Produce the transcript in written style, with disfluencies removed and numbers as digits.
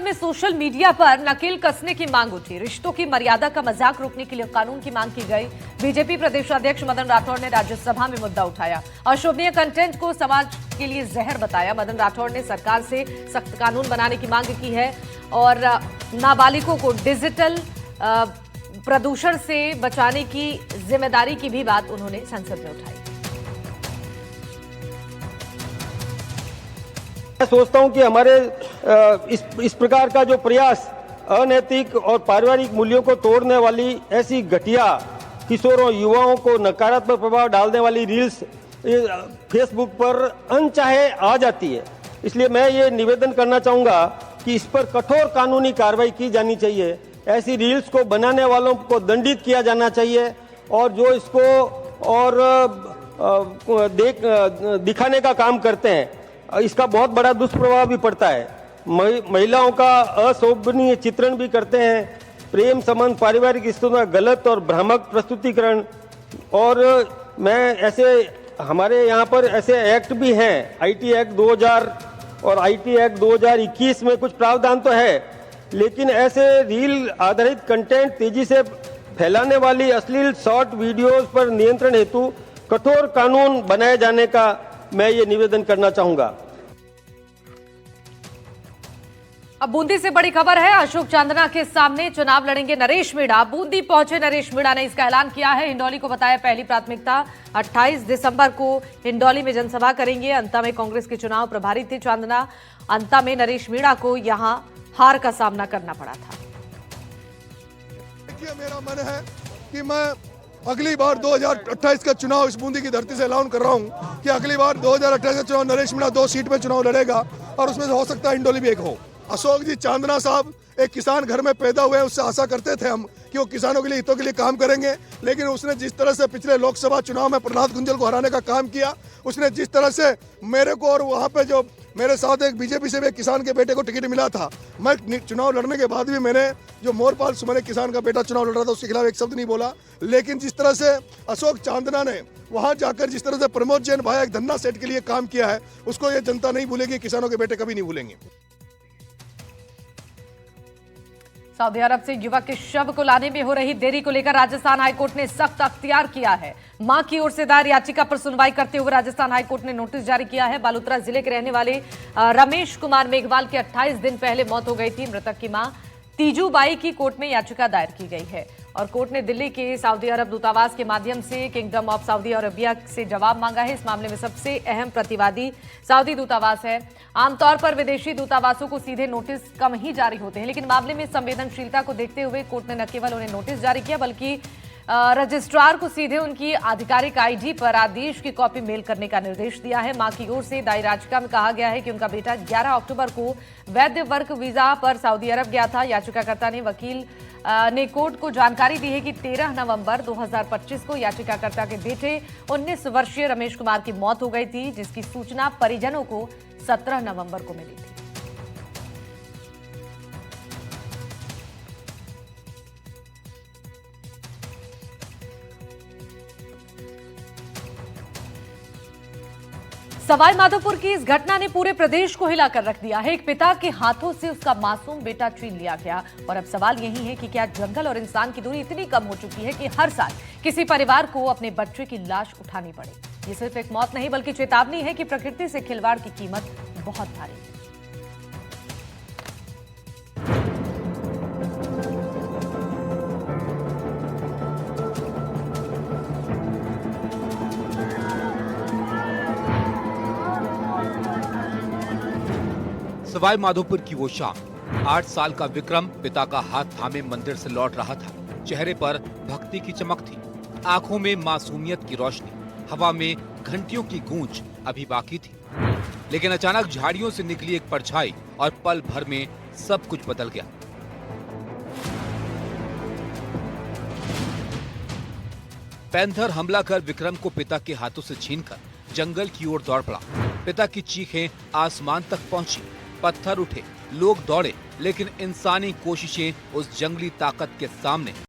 में social media पर नकेल कसने की मांग उठी। रिश्तों की मर्यादा का मजाक रोकने के लिए कानून की मांग की गई। बीजेपी प्रदेशाध्यक्ष मदन राठौड़ ने राज्यसभा में मुद्दा उठाया। अशोभनीय कंटेंट को समाज के लिए जहर बताया। मदन राठौड़ ने सरकार से सख्त कानून बनाने की मांग की है और नाबालिगों को डिजिटल प्रदूषण से बचाने की जिम्मेदारी की भी बात उन्होंने संसद में उठाई। मैं सोचता हूं कि हमारे इस प्रकार का जो प्रयास अनैतिक और पारिवारिक मूल्यों को तोड़ने वाली ऐसी घटिया किशोरों युवाओं को नकारात्मक प्रभाव डालने वाली रील्स फेसबुक पर अनचाहे आ जाती है। इसलिए मैं ये निवेदन करना चाहूंगा कि इस पर कठोर कानूनी कार्रवाई की जानी चाहिए। ऐसी रील्स को बनाने वालों को दंडित किया जाना चाहिए और जो इसको और दिखाने का काम करते हैं इसका बहुत बड़ा दुष्प्रभाव भी पड़ता है। महिलाओं का अशोभनीय चित्रण भी करते हैं, प्रेम संबंध पारिवारिक रिश्तों का गलत और भ्रामक प्रस्तुतिकरण। और मैं ऐसे हमारे यहाँ पर ऐसे एक्ट भी हैं, आईटी एक्ट 2000 और आईटी एक्ट 2021 में कुछ प्रावधान तो है, लेकिन ऐसे रील आधारित कंटेंट तेजी से फैलाने वाली अश्लील शॉर्ट वीडियोस पर नियंत्रण हेतु कठोर कानून बनाए जाने का मैं ये निवेदन करना चाहूंगा। अब बूंदी से बड़ी खबर है। अशोक चांदना के सामने चुनाव लड़ेंगे नरेश मीणा। बूंदी पहुंचे नरेश मीणा ने इसका ऐलान किया है। हिंडौली को बताया पहली प्राथमिकता। 28 दिसंबर को हिंडौली में जनसभा करेंगे। अंता में कांग्रेस के चुनाव प्रभारी थे चांदना। अंता में नरेश मीणा को यहां हार का सामना करना पड़ा था। देखिए, मेरा मन है कि मैं अगली बार 2028 का चुनाव इस बूंदी की धरती से ऐलान कर रहा हूं कि अगली बार 2028 का चुनाव नरेश मीणा 2 सीट में चुनाव लड़ेगा और उसमें से हो सकता है हिंडोली भी एक हो। अशोक जी चांदना साहब एक किसान घर में पैदा हुए हैं, उससे आशा करते थे हम कि वो किसानों के लिए हितों के लिए काम करेंगे, लेकिन उसने जिस तरह से पिछले लोकसभा चुनाव में प्रहलाद गुंजल को हराने का काम किया, उसने जिस तरह से मेरे को और वहाँ पे जो मेरे साथ एक बीजेपी से भी एक किसान के बेटे को टिकट मिला था, मैं चुनाव लड़ने के बाद भी मैंने जो मोरपाल सुमन किसान का बेटा चुनाव लड़ रहा था उसके खिलाफ एक शब्द नहीं बोला। लेकिन जिस तरह से अशोक चांदना ने वहां जाकर जिस तरह से प्रमोद जैन भाई एक धन्ना सेट के लिए काम किया है, उसको ये जनता नहीं भूलेगी, किसानों के बेटे कभी नहीं भूलेंगे। सऊदी अरब से युवक के शव को लाने में हो रही देरी को लेकर राजस्थान हाईकोर्ट ने सख्त अख्तियार किया है। मां की ओर से दायर याचिका पर सुनवाई करते हुए राजस्थान हाईकोर्ट ने नोटिस जारी किया है। बालोतरा जिले के रहने वाले रमेश कुमार मेघवाल की 28 दिन पहले मौत हो गई थी। मृतक की मां तीजूबाई की कोर्ट में याचिका दायर की गई है और कोर्ट ने दिल्ली के सऊदी अरब दूतावास के माध्यम से किंगडम ऑफ सऊदी अरेबिया से जवाब मांगा है। इस मामले में सबसे अहम प्रतिवादी सऊदी दूतावास है। आमतौर पर विदेशी दूतावासों को सीधे नोटिस कम ही जारी होते हैं, लेकिन मामले में संवेदनशीलता को देखते हुए कोर्ट ने न केवल उन्हें नोटिस जारी किया बल्कि रजिस्ट्रार को सीधे उनकी आधिकारिक आईडी पर आदेश की कॉपी मेल करने का निर्देश दिया है। मां की ओर से दायर याचिका में कहा गया है कि उनका बेटा 11 अक्टूबर को वैध वर्क वीजा पर सऊदी अरब गया था। याचिकाकर्ता ने वकील ने कोर्ट को जानकारी दी है कि 13 नवंबर 2025 को याचिकाकर्ता के बेटे 19 वर्षीय रमेश कुमार की मौत हो गई थी, जिसकी सूचना परिजनों को 17 नवंबर को मिली थी। सवाई माधोपुर की इस घटना ने पूरे प्रदेश को हिलाकर रख दिया है। एक पिता के हाथों से उसका मासूम बेटा छीन लिया गया और अब सवाल यही है कि क्या जंगल और इंसान की दूरी इतनी कम हो चुकी है कि हर साल किसी परिवार को अपने बच्चे की लाश उठानी पड़े। ये सिर्फ एक मौत नहीं बल्कि चेतावनी है कि प्रकृति से खिलवाड़ की कीमत बहुत भारी है। सवाई माधोपुर की वो शाम 8 साल का विक्रम पिता का हाथ थामे मंदिर से लौट रहा था। चेहरे पर भक्ति की चमक थी, आंखों में मासूमियत की रोशनी, हवा में घंटियों की गूंज अभी बाकी थी। लेकिन अचानक झाड़ियों से निकली एक परछाई और पल भर में सब कुछ बदल गया। पैंथर हमला कर विक्रम को पिता के हाथों से छीनकर जंगल की ओर दौड़ पड़ा। पिता की चीखें आसमान तक पहुंची, पत्थर उठे, लोग दौड़े, लेकिन इंसानी कोशिशें उस जंगली ताकत के सामने